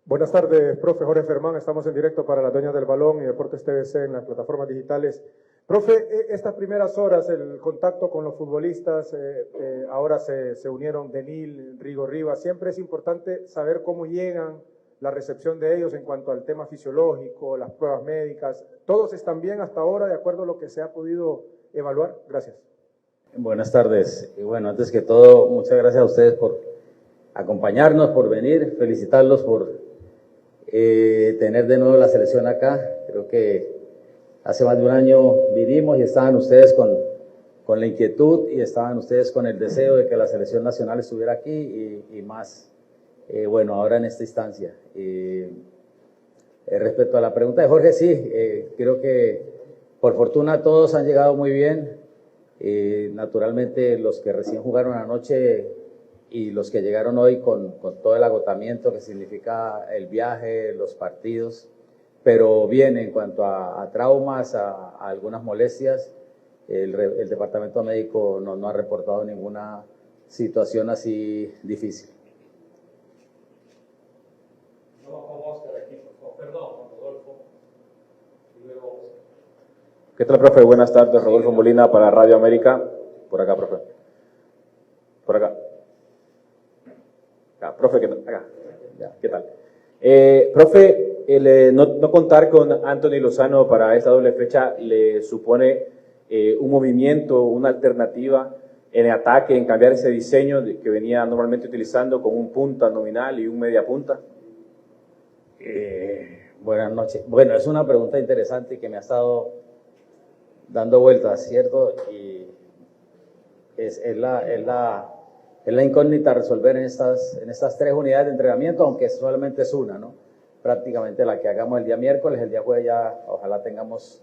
Buenas tardes, profe Jorge Fermán. Estamos en directo para las Dueñas del Balón y Deportes TVC en las plataformas digitales. Profe, estas primeras horas, el contacto con los futbolistas, ahora se unieron Denil, Rigo Rivas. Siempre es importante saber cómo llegan, la recepción de ellos en cuanto al tema fisiológico, las pruebas médicas. ¿Todos están bien hasta ahora, de acuerdo a lo que se ha podido evaluar? Gracias. Buenas tardes. Y bueno, antes que todo, muchas gracias a ustedes por acompañarnos, por venir, felicitarlos por tener de nuevo la selección acá. Creo que hace más de un año vinimos y estaban ustedes con la inquietud y estaban ustedes con el deseo de que la selección nacional estuviera aquí y más, bueno, ahora en esta instancia. Respecto a la pregunta de Jorge, sí, creo que por fortuna todos han llegado muy bien. Naturalmente los que recién jugaron anoche y los que llegaron hoy con todo el agotamiento que significa el viaje, los partidos, pero bien en cuanto a traumas, a algunas molestias, el departamento médico no ha reportado ninguna situación así difícil. ¿Qué tal, profe? Buenas tardes, Rodolfo Molina para Radio América. Por acá, profe. Por acá. Profe, ¿qué tal? Acá. ¿Qué tal? Profe, no contar con Anthony Lozano para esta doble fecha le supone un movimiento, una alternativa en el ataque, en cambiar ese diseño que venía normalmente utilizando con un punta nominal y un media punta. Buenas noches. Bueno, es una pregunta interesante que me ha estado dando vueltas, ¿cierto? Y es la incógnita a resolver en estas 3 unidades de entrenamiento, aunque solamente es una, ¿no? Prácticamente la que hagamos el día miércoles, el día jueves ya ojalá tengamos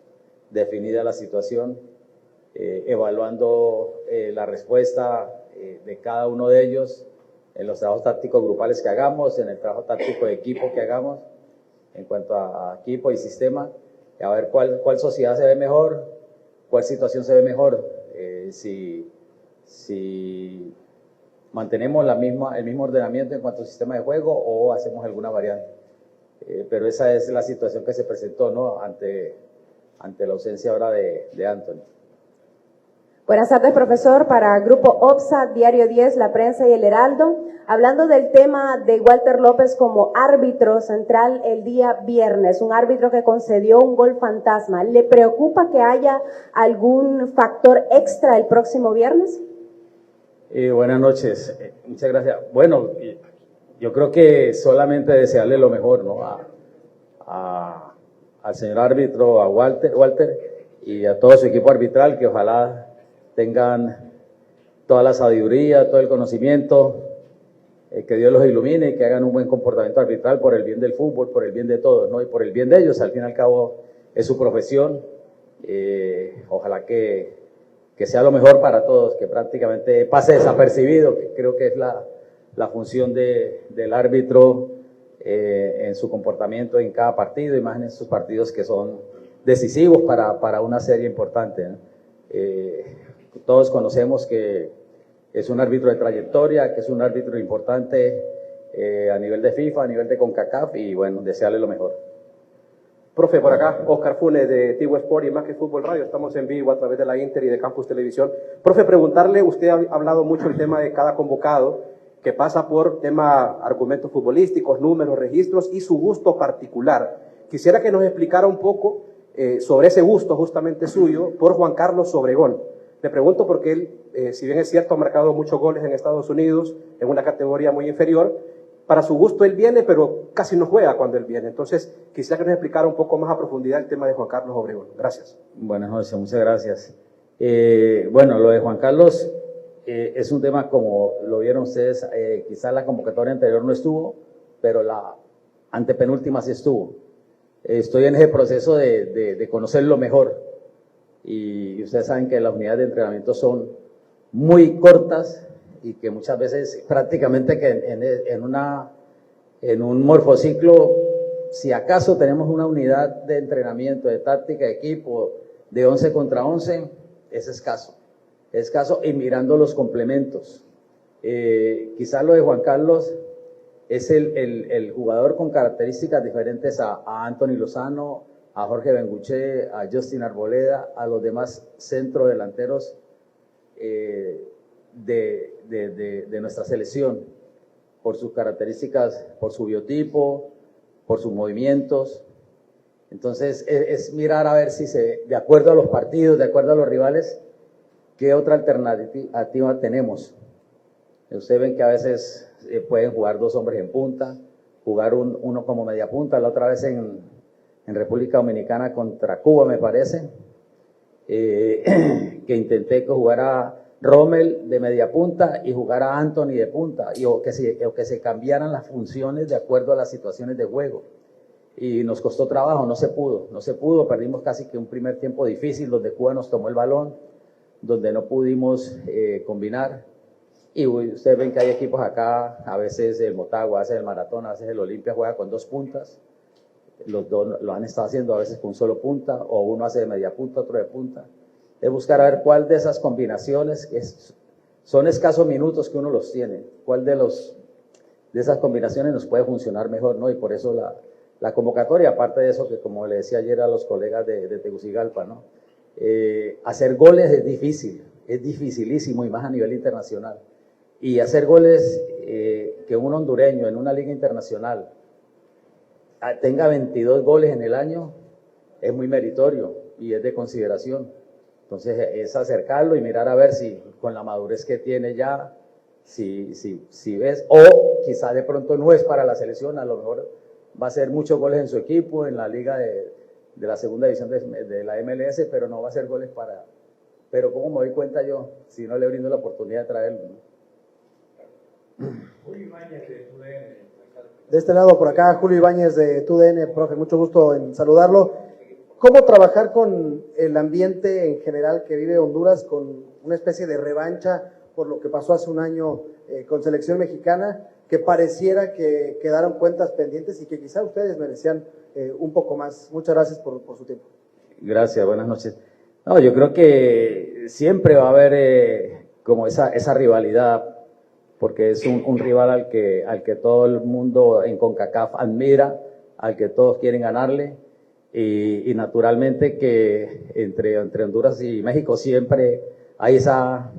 definida la situación, evaluando la respuesta de cada uno de ellos en los trabajos tácticos grupales que hagamos, en el trabajo táctico de equipo que hagamos, en cuanto a equipo y sistema, a ver cuál sociedad se ve mejor, cuál situación se ve mejor, si mantenemos el mismo ordenamiento en cuanto al sistema de juego o hacemos alguna variante. Pero esa es la situación que se presentó, ¿no? ante la ausencia ahora de Anthony. Buenas tardes, profesor. Para Grupo OPSA, Diario 10, La Prensa y El Heraldo, hablando del tema de Walter López como árbitro central el día viernes, un árbitro que concedió un gol fantasma, ¿le preocupa que haya algún factor extra el próximo viernes? Buenas noches, muchas gracias. Bueno, yo creo que solamente desearle lo mejor, ¿no? Al señor árbitro, a Walter y a todo su equipo arbitral, que ojalá tengan toda la sabiduría, todo el conocimiento, que Dios los ilumine y que hagan un buen comportamiento arbitral por el bien del fútbol, por el bien de todos, ¿no? Y por el bien de ellos. Al fin y al cabo es su profesión. Ojalá que sea lo mejor para todos, que prácticamente pase desapercibido, que creo que es la función del árbitro en su comportamiento en cada partido, y más en estos partidos que son decisivos para una serie importante, ¿no? Todos conocemos que es un árbitro de trayectoria, que es un árbitro importante a nivel de FIFA, a nivel de CONCACAF, y bueno, desearle lo mejor. Profe, por acá, Oscar Funes de Tigo Sport y Más que Fútbol Radio. Estamos en vivo a través de la Inter y de Campus Televisión. Profe, preguntarle, usted ha hablado mucho el tema de cada convocado, que pasa por tema argumentos futbolísticos, números, registros y su gusto particular. Quisiera que nos explicara un poco sobre ese gusto justamente suyo por Juan Carlos Obregón. Le pregunto porque él, si bien es cierto, ha marcado muchos goles en Estados Unidos, en una categoría muy inferior. Para su gusto él viene, pero casi no juega cuando él viene. Entonces, quisiera que nos explicara un poco más a profundidad el tema de Juan Carlos Obregón. Gracias. Buenas noches, muchas gracias. Bueno, lo de Juan Carlos es un tema, como lo vieron ustedes, quizás la convocatoria anterior no estuvo, pero la antepenúltima sí estuvo. Estoy en ese proceso de conocerlo mejor, y ustedes saben que las unidades de entrenamiento son muy cortas y que muchas veces prácticamente que en un morfociclo, si acaso tenemos una unidad de entrenamiento, de táctica, de equipo, de 11 contra 11, es escaso, y mirando los complementos. Quizás lo de Juan Carlos es el jugador con características diferentes a Anthony Lozano, a Jorge Benguche, a Justin Arboleda, a los demás centrodelanteros de nuestra selección, por sus características, por su biotipo, por sus movimientos. Entonces es mirar a ver si de acuerdo a los partidos, de acuerdo a los rivales, qué otra alternativa tenemos. Ustedes ven que a veces pueden jugar dos hombres en punta, jugar uno como media punta, la otra vez en República Dominicana contra Cuba, me parece, que intenté que jugara Rommel de media punta y jugara Anthony de punta, o que se cambiaran las funciones de acuerdo a las situaciones de juego. Y nos costó trabajo, no se pudo, perdimos casi que un primer tiempo difícil donde Cuba nos tomó el balón, donde no pudimos combinar. Y ustedes ven que hay equipos acá, a veces el Motagua, a veces el Maratón, a veces el Olimpia juega con dos puntas. Los dos lo han estado haciendo a veces con solo punta, o uno hace de media punta, otro de punta. Es buscar a ver cuál de esas combinaciones, que son escasos minutos que uno los tiene, cuál de esas combinaciones nos puede funcionar mejor, ¿no? Y por eso la convocatoria, aparte de eso, que como le decía ayer a los colegas de Tegucigalpa, ¿no? Hacer goles es difícil, es dificilísimo, y más a nivel internacional. Y hacer goles, que un hondureño en una liga internacional tenga 22 goles en el año, es muy meritorio y es de consideración. Entonces es acercarlo y mirar a ver si con la madurez que tiene ya, si ves, o quizá de pronto no es para la selección, a lo mejor va a hacer muchos goles en su equipo, en la liga de la segunda división de la MLS, pero no va a hacer goles pero ¿cómo me doy cuenta yo si no le brindo la oportunidad de traerlo, ¿no? De este lado, por acá, Julio Ibáñez de TUDN, profe, mucho gusto en saludarlo. ¿Cómo trabajar con el ambiente en general que vive Honduras, con una especie de revancha por lo que pasó hace un año con selección mexicana, que pareciera que quedaron cuentas pendientes y que quizá ustedes merecían un poco más? Muchas gracias por su tiempo. Gracias, buenas noches. No, yo creo que siempre va a haber como esa rivalidad, porque es un rival al que todo el mundo en CONCACAF admira, al que todos quieren ganarle, y naturalmente que entre Honduras y México siempre hay esa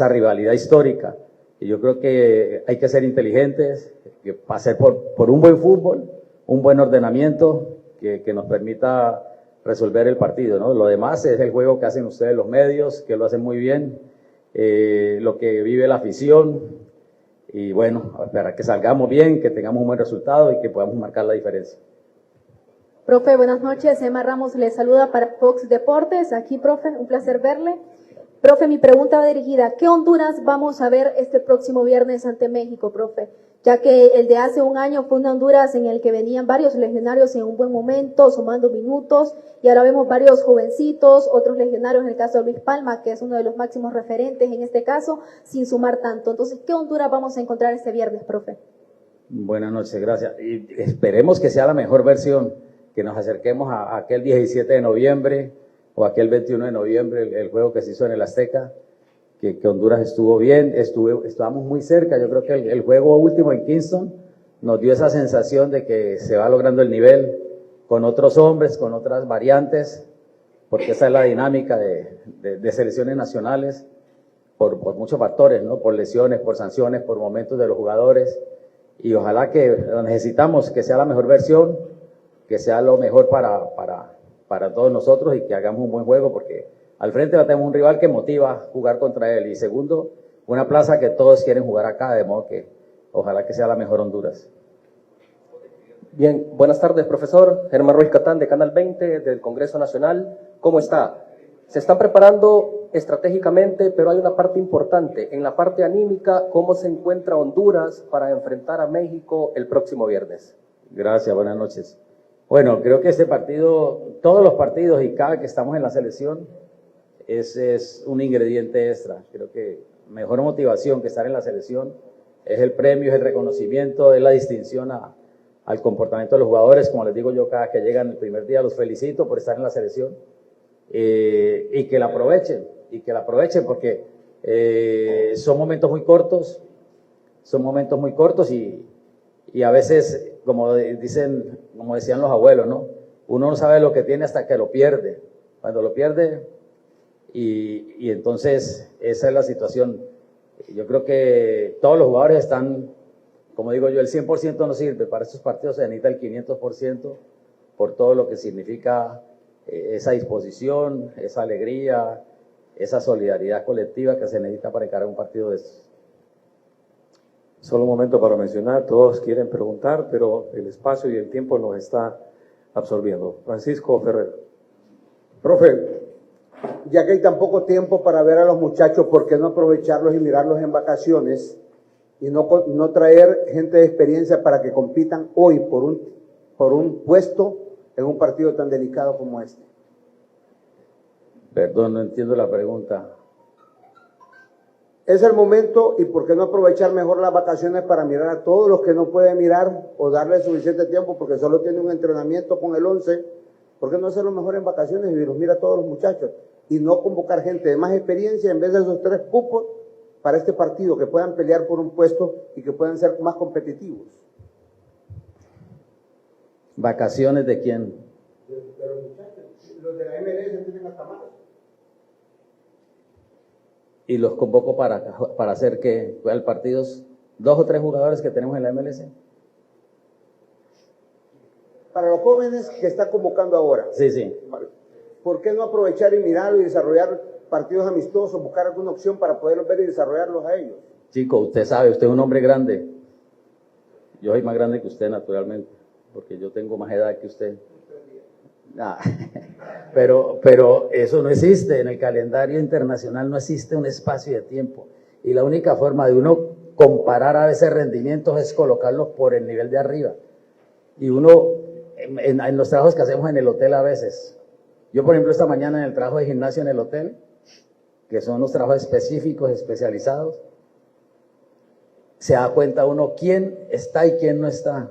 rivalidad histórica, y yo creo que hay que ser inteligentes, que pasar por un buen fútbol, un buen ordenamiento que nos permita resolver el partido, ¿no? Lo demás es el juego que hacen ustedes los medios, que lo hacen muy bien, lo que vive la afición, y bueno, para que salgamos bien, que tengamos un buen resultado y que podamos marcar la diferencia. Profe, buenas noches. Emma Ramos le saluda para Fox Deportes. Aquí, profe, un placer verle. Profe, mi pregunta va dirigida: ¿qué Honduras vamos a ver este próximo viernes ante México, profe? Ya que el de hace un año fue una Honduras en el que venían varios legionarios en un buen momento, sumando minutos, y ahora vemos varios jovencitos, otros legionarios, en el caso de Luis Palma, que es uno de los máximos referentes en este caso, sin sumar tanto. Entonces, ¿qué Honduras vamos a encontrar este viernes, profe? Buenas noches, gracias. Y esperemos que sea la mejor versión, que nos acerquemos a aquel 17 de noviembre o aquel 21 de noviembre, el juego que se hizo en el Azteca, que Honduras estuvo bien, estábamos muy cerca. Yo creo que el juego último en Kingston nos dio esa sensación de que se va logrando el nivel con otros hombres, con otras variantes, porque esa es la dinámica de selecciones nacionales, por muchos factores, ¿no? Por lesiones, por sanciones, por momentos de los jugadores, y ojalá que necesitamos que sea la mejor versión, que sea lo mejor para todos nosotros, y que hagamos un buen juego, porque al frente tenemos un rival que motiva jugar contra él, y segundo, una plaza que todos quieren jugar acá, de modo que ojalá que sea la mejor Honduras. Bien, buenas tardes, profesor. Germán Ruiz Catán, de Canal 20, del Congreso Nacional. ¿Cómo está? Se están preparando estratégicamente, pero hay una parte importante. En la parte anímica, ¿cómo se encuentra Honduras para enfrentar a México el próximo viernes? Gracias, buenas noches. Bueno, creo que este partido, todos los partidos y cada que estamos en la selección, es un ingrediente extra. Creo que mejor motivación que estar en la selección es el premio, es el reconocimiento, es la distinción al comportamiento de los jugadores. Como les digo yo, cada que llegan el primer día los felicito por estar en la selección, y que la aprovechen, porque son momentos muy cortos, y Y a veces, como dicen, como decían los abuelos, ¿no? Uno no sabe lo que tiene hasta que lo pierde. Cuando lo pierde, y entonces esa es la situación. Yo creo que todos los jugadores están, como digo yo, el 100% no sirve. Para estos partidos se necesita el 500% por todo lo que significa esa disposición, esa alegría, esa solidaridad colectiva que se necesita para encarar un partido de estos. Solo un momento para mencionar, todos quieren preguntar, pero el espacio y el tiempo nos está absorbiendo. Francisco Ferrer. Profe, ya que hay tan poco tiempo para ver a los muchachos, ¿por qué no aprovecharlos y mirarlos en vacaciones y no traer gente de experiencia para que compitan hoy por un puesto en un partido tan delicado como este? Perdón, no entiendo la pregunta. Es el momento, y ¿por qué no aprovechar mejor las vacaciones para mirar a todos los que no pueden mirar o darle suficiente tiempo porque solo tiene un entrenamiento con el 11? ¿Por qué no hacerlo mejor en vacaciones y los mira a todos los muchachos? Y no convocar gente de más experiencia en vez de esos 3 cupos para este partido, que puedan pelear por un puesto y que puedan ser más competitivos. ¿Vacaciones de quién? De los muchachos, los de la MLS tienen hasta más. Y los convoco para hacer que el partidos 2 o 3 jugadores que tenemos en la MLS. Para los jóvenes que está convocando ahora. Sí, sí. ¿Por qué no aprovechar y mirarlo y desarrollar partidos amistosos, buscar alguna opción para poderlos ver y desarrollarlos a ellos? Chico, usted sabe, usted es un hombre grande. Yo soy más grande que usted, naturalmente, porque yo tengo más edad que usted. Nah. Pero eso no existe, en el calendario internacional no existe un espacio de tiempo. Y la única forma de uno comparar a veces rendimientos es colocarlos por el nivel de arriba. Y uno, en los trabajos que hacemos en el hotel a veces, yo por ejemplo esta mañana en el trabajo de gimnasio en el hotel, que son los trabajos específicos, especializados, se da cuenta uno quién está y quién no está,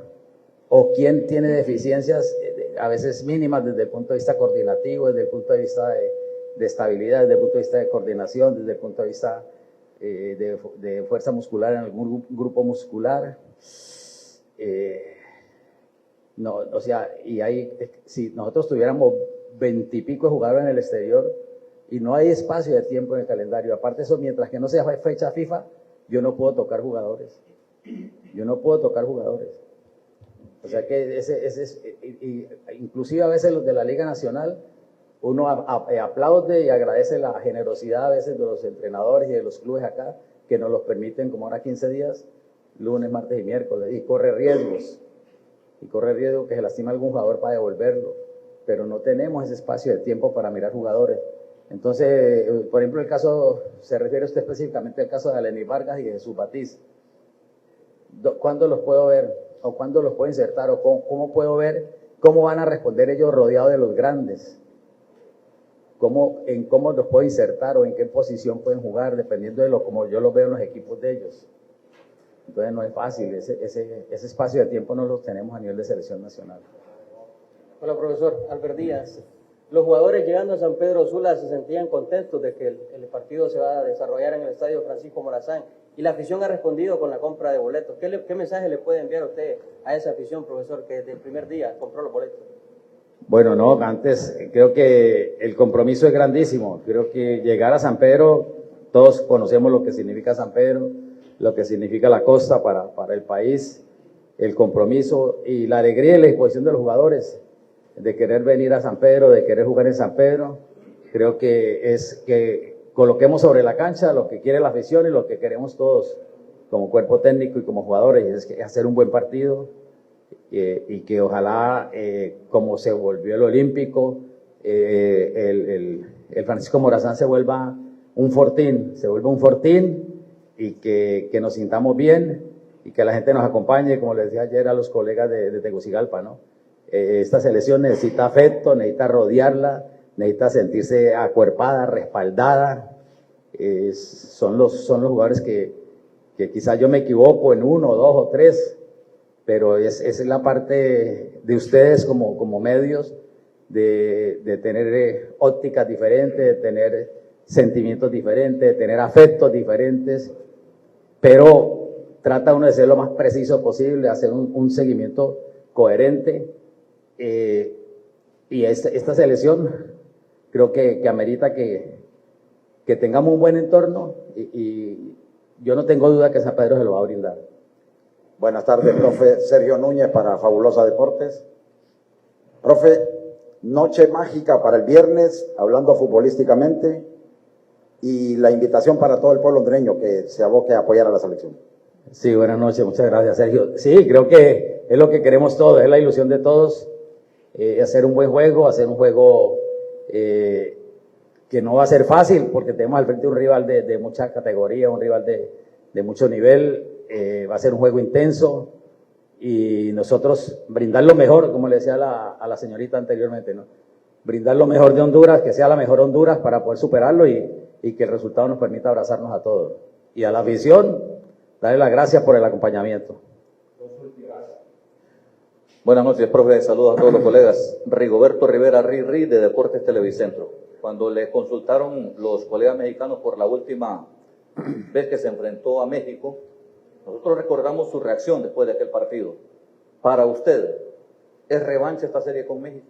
o quién tiene deficiencias a veces mínimas desde el punto de vista coordinativo, desde el punto de vista de estabilidad, desde el punto de vista de coordinación, desde el punto de vista de fuerza muscular en algún grupo muscular. No, o sea, y si nosotros tuviéramos 20 y pico de jugadores en el exterior y no hay espacio de tiempo en el calendario, aparte de eso, mientras que no sea fecha FIFA, yo no puedo tocar jugadores. Yo no puedo tocar jugadores. O sea que inclusive a veces los de la Liga Nacional, uno aplaude y agradece la generosidad a veces de los entrenadores y de los clubes acá, que nos los permiten como ahora 15 días, lunes, martes y miércoles, y corre riesgos que se lastima algún jugador para devolverlo, pero no tenemos ese espacio de tiempo para mirar jugadores. Entonces, por ejemplo, el caso, se refiere usted específicamente al caso de Alenis Vargas y de Jesús Batiz. ¿Cuándo los puedo ver? ¿O cuándo los puedo insertar? ¿O cómo puedo ver cómo van a responder ellos rodeados de los grandes? ¿En cómo los puedo insertar o en qué posición pueden jugar, dependiendo de como yo los veo en los equipos de ellos? Entonces no es fácil, ese espacio de tiempo no lo tenemos a nivel de selección nacional. Hola, profesor Albert Díaz. Los jugadores llegando a San Pedro Sula se sentían contentos de que el partido se va a desarrollar en el estadio Francisco Morazán y la afición ha respondido con la compra de boletos. ¿Qué mensaje le puede enviar usted a esa afición, profesor, que desde el primer día compró los boletos? Bueno, no, antes creo que el compromiso es grandísimo. Creo que llegar a San Pedro, todos conocemos lo que significa San Pedro, lo que significa la costa para el país, el compromiso y la alegría y la disposición de los jugadores de querer venir a San Pedro, de querer jugar en San Pedro. Creo que es que coloquemos sobre la cancha lo que quiere la afición y lo que queremos todos como cuerpo técnico y como jugadores, y es que hacer un buen partido y que ojalá, como se volvió el Olímpico, el Francisco Morazán se vuelva un fortín, y que nos sintamos bien y que la gente nos acompañe, como les decía ayer a los colegas de Tegucigalpa, ¿no? Esta selección necesita afecto, necesita rodearla, necesita sentirse acuerpada, respaldada. Son los jugadores que quizás yo me equivoco en 1, 2 o 3, pero esa es la parte de ustedes como medios, de tener ópticas diferentes, de tener sentimientos diferentes, de tener afectos diferentes, pero trata uno de ser lo más preciso posible, hacer un seguimiento coherente, y esta selección creo que amerita que tengamos un buen entorno, y yo no tengo duda que San Pedro se lo va a brindar. Buenas tardes, profe. Sergio Núñez para Fabulosa Deportes. Profe, noche mágica para el viernes, hablando futbolísticamente, y la invitación para todo el pueblo hondureño que se aboque a apoyar a la selección. Sí, buenas noches, muchas gracias, Sergio. Sí, creo que es lo que queremos todos, es la ilusión de todos, hacer un buen juego, hacer un juego que no va a ser fácil, porque tenemos al frente un rival de mucha categoría, un rival de mucho nivel, va a ser un juego intenso, y nosotros brindar lo mejor, como le decía a la señorita anteriormente, ¿no? Brindar lo mejor de Honduras, que sea la mejor Honduras para poder superarlo, y que el resultado nos permita abrazarnos a todos. Y a la afición, darle las gracias por el acompañamiento. Buenas noches, profe. Saludos a todos los colegas. Rigoberto Rivera, Riri, de Deportes Televicentro. Cuando le consultaron los colegas mexicanos por la última vez que se enfrentó a México, nosotros recordamos su reacción después de aquel partido. Para usted, ¿es revancha esta serie con México?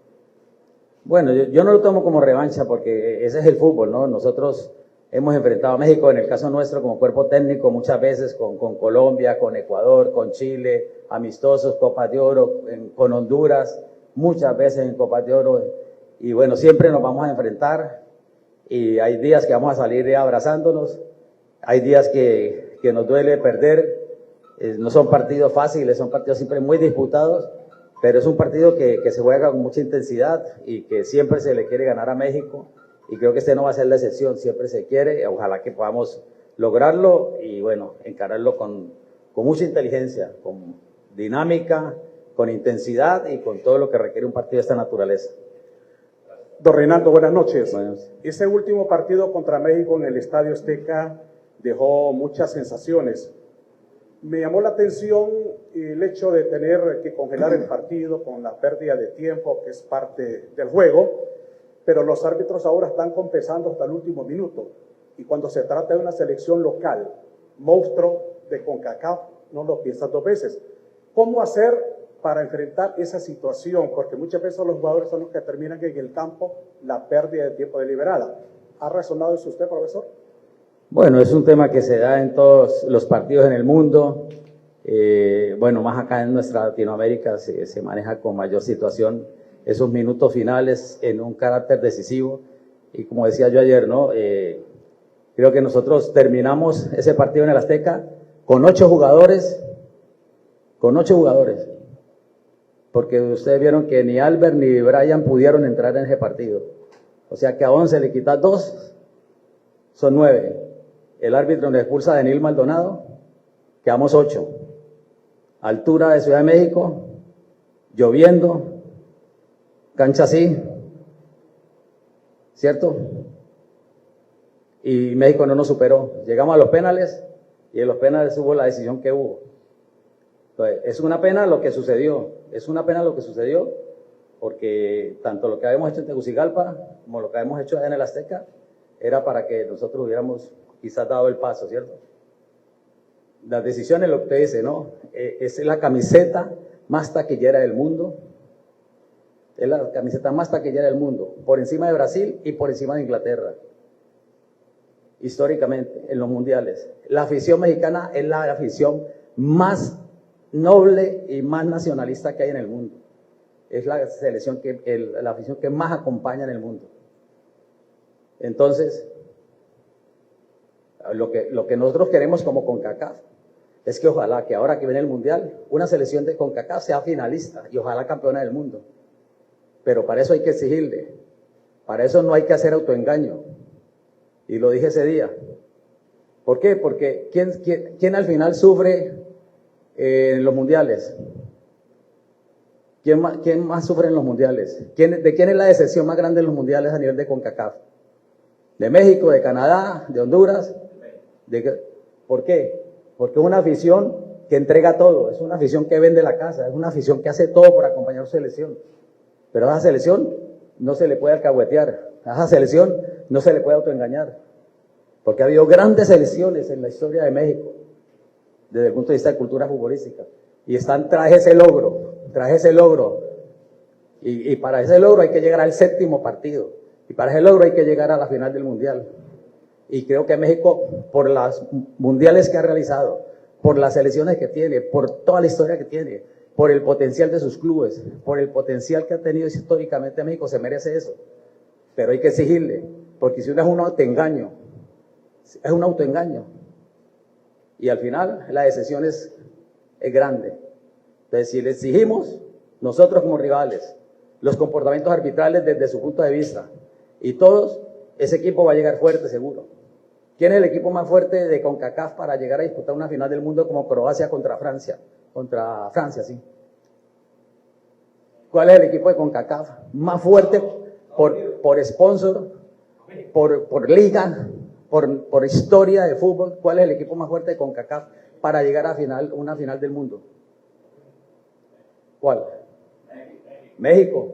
Bueno, yo no lo tomo como revancha, porque ese es el fútbol, ¿no? Nosotros hemos enfrentado a México, en el caso nuestro, como cuerpo técnico, muchas veces con Colombia, con Ecuador, con Chile, amistosos, Copas de Oro, con Honduras, muchas veces en Copas de Oro. Y bueno, siempre nos vamos a enfrentar, y hay días que vamos a salir abrazándonos, hay días que nos duele perder. No son partidos fáciles, son partidos siempre muy disputados, pero es un partido que se juega con mucha intensidad y que siempre se le quiere ganar a México, y creo que este no va a ser la excepción, siempre se quiere. Ojalá que podamos lograrlo y bueno, encararlo con mucha inteligencia, con dinámica, con intensidad y con todo lo que requiere un partido de esta naturaleza. Don Reinaldo, buenas noches. Buenas. Ese último partido contra México en el Estadio Azteca dejó muchas sensaciones. Me llamó la atención el hecho de tener que congelar el partido con la pérdida de tiempo, que es parte del juego, pero los árbitros ahora están compensando hasta el último minuto. Y cuando se trata de una selección local, monstruo de CONCACAF, no lo piensas dos veces. ¿Cómo hacer para enfrentar esa situación? Porque muchas veces los jugadores son los que terminan en el campo la pérdida de tiempo deliberada. ¿Ha resonado eso usted, profesor? Bueno, es un tema que se da en todos los partidos en el mundo. Bueno, más acá en nuestra Latinoamérica se maneja con mayor situación esos minutos finales en un carácter decisivo. Y como decía yo ayer, ¿no? Creo que nosotros terminamos ese partido en el Azteca con 8 jugadores, porque ustedes vieron que ni Albert ni Brian pudieron entrar en ese partido. O sea que a 11 le quitas 2, son 9. El árbitro nos expulsa a Daniel Maldonado, quedamos 8. Altura de Ciudad de México, lloviendo, cancha así, ¿cierto? Y México no nos superó. Llegamos a los penales, y en los penales hubo la decisión que hubo. Entonces, es una pena lo que sucedió, porque tanto lo que habíamos hecho en Tegucigalpa como lo que habíamos hecho en el Azteca era para que nosotros hubiéramos quizás dado el paso, ¿cierto? Las decisiones, lo que usted dice, ¿no? Es la camiseta más taquillera del mundo, es la camiseta más taquillera del mundo, por encima de Brasil y por encima de Inglaterra, históricamente, en los mundiales. La afición mexicana es la afición más noble y más nacionalista que hay en el mundo. Es la selección la afición que más acompaña en el mundo. Entonces, lo que nosotros queremos como CONCACAF es que ojalá que ahora que viene el Mundial, una selección de CONCACAF sea finalista y ojalá campeona del mundo. Pero para eso hay que exigirle, para eso no hay que hacer autoengaño. Y lo dije ese día. ¿Por qué? Porque ¿quién al final sufre en los mundiales? ¿Quién más sufre en los mundiales? ¿De quién es la decepción más grande en los mundiales a nivel de CONCACAF? ¿De México, de Canadá, de Honduras? ¿Por qué? Porque es una afición que entrega todo, es una afición que vende la casa, es una afición que hace todo por acompañar a su selección. Pero a esa selección no se le puede alcahuetear, a esa selección no se le puede autoengañar. Porque ha habido grandes selecciones en la historia de México, desde el punto de vista de cultura futbolística. Y están tras ese logro. Y para ese logro hay que llegar al 7º partido. Y para ese logro hay que llegar a la final del Mundial. Y creo que México, por las mundiales que ha realizado, por las selecciones que tiene, por toda la historia que tiene, por el potencial de sus clubes, por el potencial que ha tenido históricamente México, se merece eso. Pero hay que exigirle, porque si uno es un autoengaño, y al final la decisión es grande. Entonces, si le exigimos, nosotros como rivales, los comportamientos arbitrales desde su punto de vista, y todos, ese equipo va a llegar fuerte seguro. ¿Quién es el equipo más fuerte de CONCACAF para llegar a disputar una final del mundo como Croacia contra Francia? Contra Francia, sí. ¿Cuál es el equipo de CONCACAF más fuerte por sponsor, por liga, por historia de fútbol? ¿Cuál es el equipo más fuerte de CONCACAF para llegar a una final del mundo? ¿Cuál? México.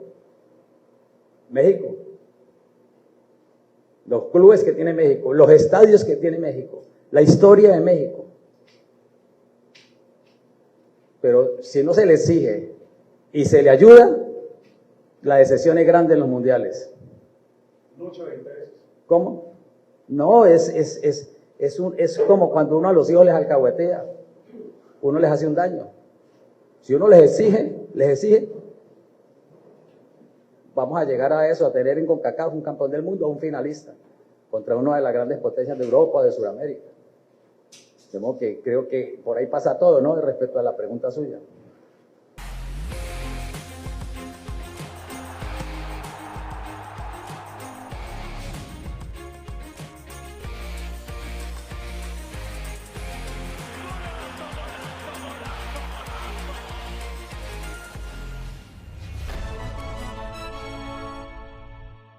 Los clubes que tiene México, los estadios que tiene México, la historia de México. Pero si no se le exige y se le ayuda, la decepción es grande en los mundiales. Lucha de intereses. ¿Cómo? No, es como cuando uno a los hijos les alcahuetea, uno les hace un daño. Si uno les exige, vamos a llegar a eso, a tener en CONCACAF un campeón del mundo o un finalista contra una de las grandes potencias de Europa o de Sudamérica. De modo que creo que por ahí pasa todo, ¿no? Respecto a la pregunta suya.